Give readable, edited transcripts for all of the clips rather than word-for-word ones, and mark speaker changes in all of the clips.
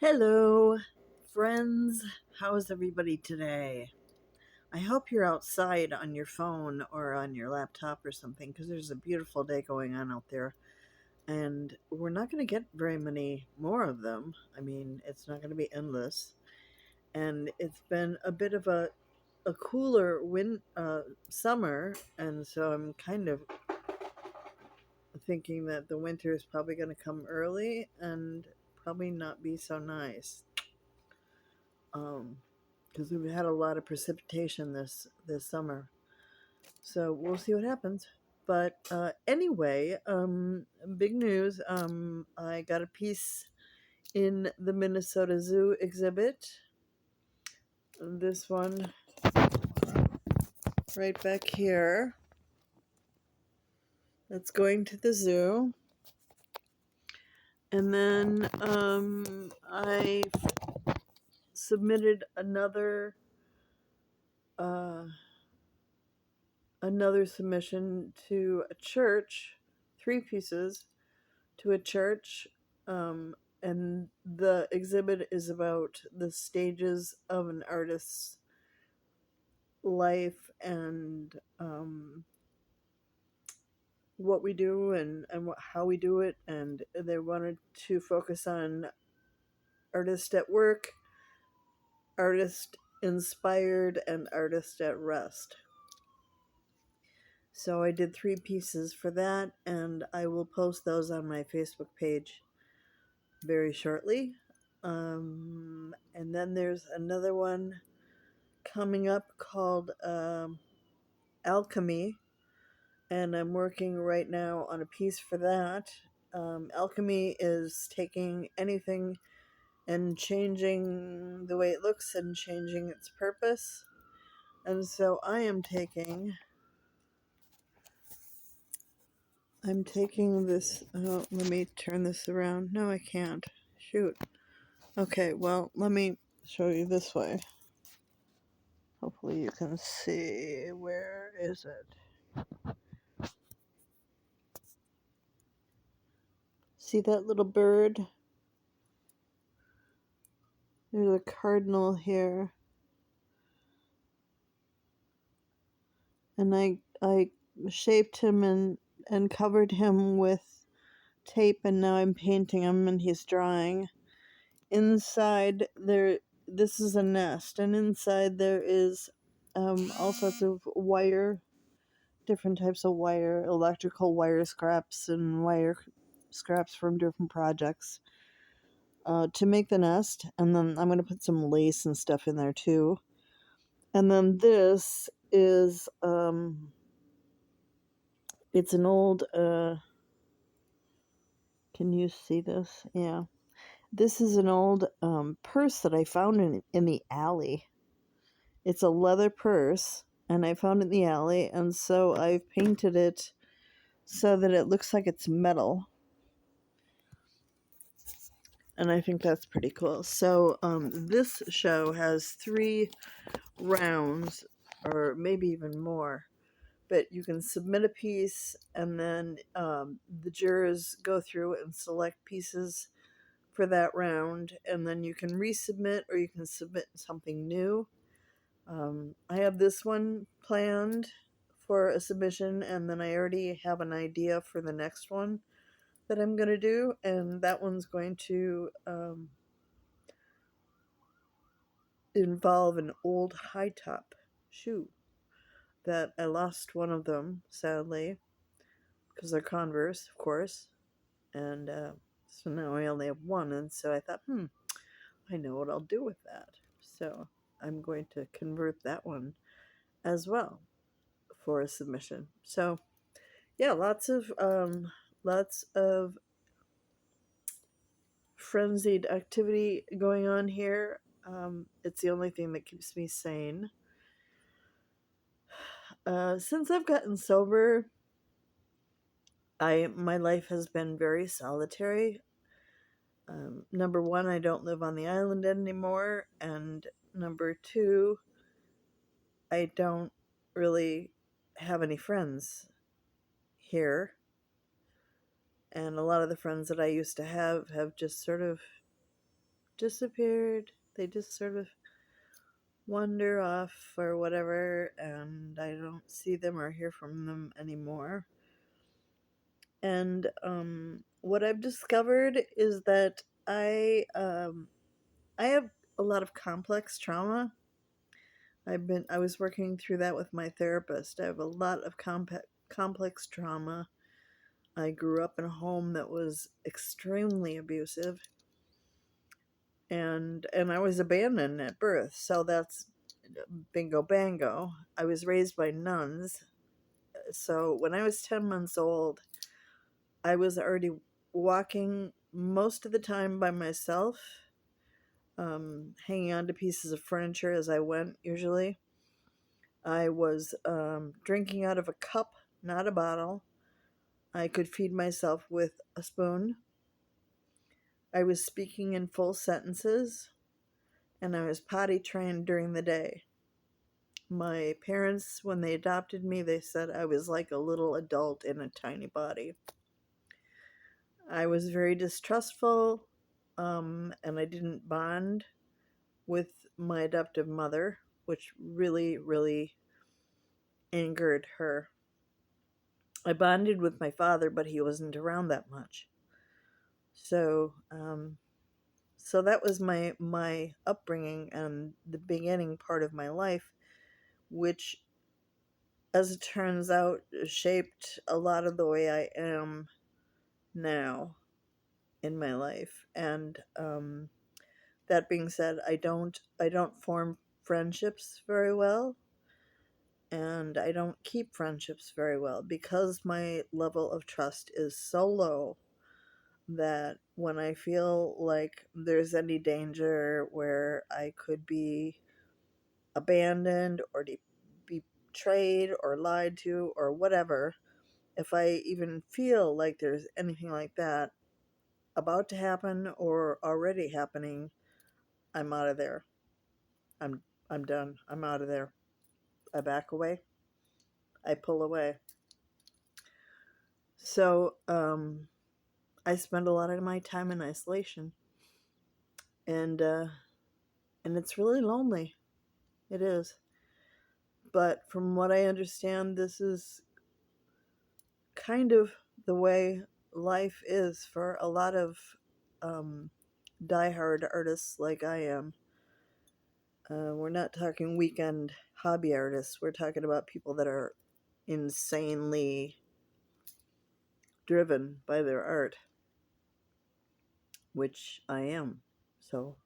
Speaker 1: Hello, friends. How is everybody today? I hope you're outside on your phone or on your laptop or something because there's a beautiful day going on out there. And we're not going to get very many more of them. I mean, it's not going to be endless. And it's been a bit of a cooler summer. And so I'm kind of thinking that the winter is probably going to come early and probably not be so nice. Um, because we've had a lot of precipitation this summer. So we'll see what happens. But anyway, big news. I got a piece in the Minnesota Zoo exhibit. This one right back here. That's going to the zoo. And then I submitted uh, another submission to a church, 3 pieces to a church, and the exhibit is about the stages of an artist's life and what we do and how we do it. And they wanted to focus on artist at work, artist inspired, and artist at rest. So I did 3 pieces for that, and I will post those on my Facebook page very shortly. And then there's another one coming up called Alchemy, and I'm working right now on a piece for that. Alchemy is taking anything and changing the way it looks and changing its purpose. And so I'm taking this. Let me turn this around. No, I can't. Shoot. Okay, well, let me show you this way. Hopefully you can see. Where is it? See that little bird? There's a cardinal here. And I shaped him and covered him with tape, and now I'm painting him and he's drying. Inside there, this is a nest, and inside there is all sorts of wire, different types of wire, electrical wire scraps and wire scraps from different projects to make the nest. And then I'm going to put some lace and stuff in there too. And then this is it's an old can you see this? Yeah. This is an old purse that I found in the alley. It's a leather purse, and I found it in the alley, and so I've painted it so that it looks like it's metal. And I think that's pretty cool. So this show has 3 rounds, or maybe even more. But you can submit a piece, and then the jurors go through and select pieces for that round, and then you can resubmit or you can submit something new. I have this one planned for a submission, and then I already have an idea for the next one that I'm going to do, and that one's going to involve an old high top shoe that I lost one of them, sadly, because they're Converse, of course, and so now I only have one, and so I thought, I know what I'll do with that. So I'm going to convert that one as well for a submission. So yeah, lots of frenzied activity going on here. It's the only thing that keeps me sane. Since I've gotten sober, my life has been very solitary. Number one, I don't live on the island anymore, and number two, I don't really have any friends here. And a lot of the friends that I used to have just sort of disappeared. They just sort of wander off or whatever, and I don't see them or hear from them anymore. And what I've discovered is that I have a lot of complex trauma. I was working through that with my therapist. I have a lot of complex trauma. I grew up in a home that was extremely abusive, and I was abandoned at birth. So that's bingo bango. I was raised by nuns. So when I was 10 months old, I was already walking most of the time by myself, hanging on to pieces of furniture as I went, usually. I was drinking out of a cup, not a bottle. I could feed myself with a spoon. I was speaking in full sentences, and I was potty trained during the day. My parents, when they adopted me, they said I was like a little adult in a tiny body. I was very distrustful, and I didn't bond with my adoptive mother, which really, really angered her. I bonded with my father, but he wasn't around that much. So, so that was my upbringing and the beginning part of my life, which, as it turns out, shaped a lot of the way I am now in my life. And that being said, I don't form friendships very well, and I don't keep friendships very well because my level of trust is so low that when I feel like there's any danger where I could be abandoned or be betrayed or lied to or whatever, if I even feel like there's anything like that about to happen or already happening, I'm out of there. I'm I'm done. I'm out of there. I back away. I pull away. So I spend a lot of my time in isolation, and and it's really lonely. It is. But from what I understand, this is kind of the way life is for a lot of um, diehard artists like I am. We're not talking weekend hobby artists. We're talking about people that are insanely driven by their art, which I am. So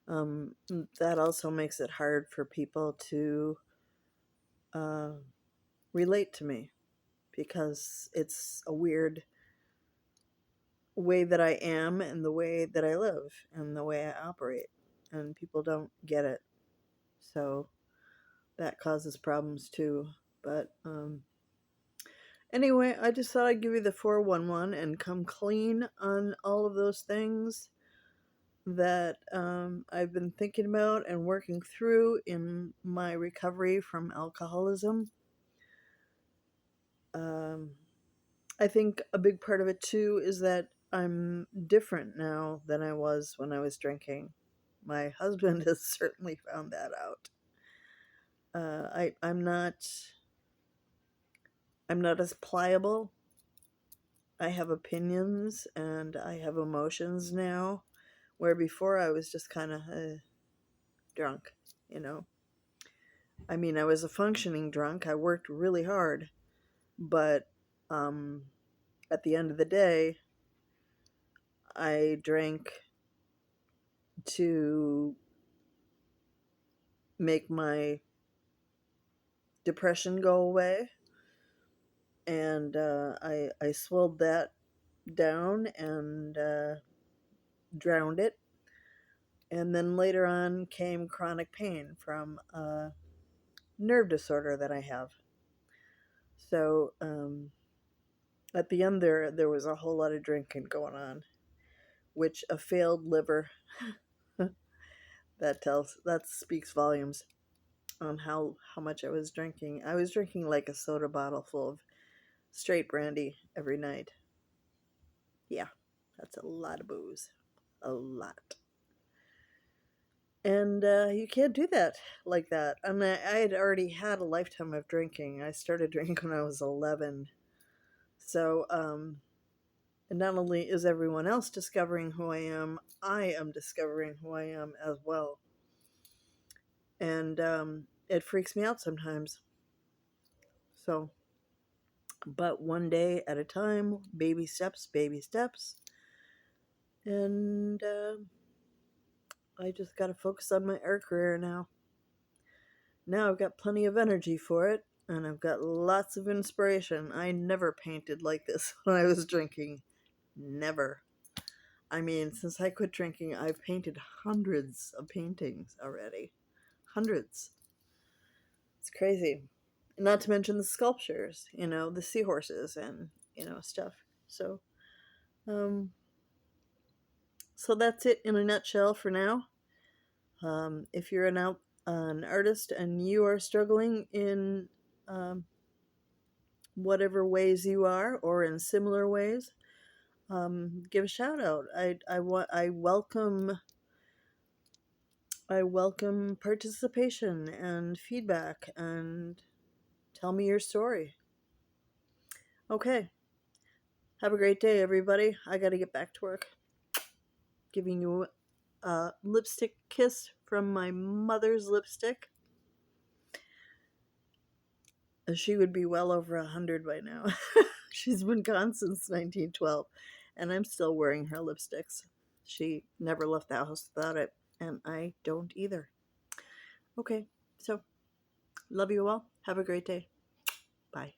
Speaker 1: that also makes it hard for people to uh, relate to me because it's a weird way that I am and the way that I live and the way I operate, and people don't get it. So that causes problems too. But anyway, I just thought I'd give you the 411 and come clean on all of those things that I've been thinking about and working through in my recovery from alcoholism. Um, I think a big part of it too is that I'm different now than I was when I was drinking. My husband has certainly found that out. I'm not as pliable. I have opinions and I have emotions now, where before I was just kind of drunk, you know. I mean, I was a functioning drunk. I worked really hard, but um, at the end of the day, I drank to make my depression go away, and I swilled that down and drowned it. And then later on came chronic pain from a nerve disorder that I have. So at the end there was a whole lot of drinking going on, which a failed liver that speaks volumes on how much I was drinking. I was drinking like a soda bottle full of straight brandy every night. Yeah, that's a lot of booze. A lot. And you can't do that like that. I mean, I had already had a lifetime of drinking. I started drinking when I was 11. So, and not only is everyone else discovering who I am discovering who I am as well. And it freaks me out sometimes. So, but one day at a time, baby steps, baby steps. And I just got to focus on my art career now. Now I've got plenty of energy for it, and I've got lots of inspiration. I never painted like this when I was drinking. Never. I mean, since I quit drinking, I've painted hundreds of paintings already. Hundreds. It's crazy. Not to mention the sculptures, the seahorses and, stuff. So, um, so that's it in a nutshell for now. If you're an artist and you are struggling in whatever ways you are, or in similar ways, give a shout out. I welcome participation and feedback, and tell me your story. Okay. Have a great day, everybody. I got to get back to work. Giving you a lipstick kiss from my mother's lipstick. She would be well over 100 by now. She's been gone since 1912, and I'm still wearing her lipsticks. She never left the house without it, and I don't either. Okay, so love you all. Have a great day. Bye.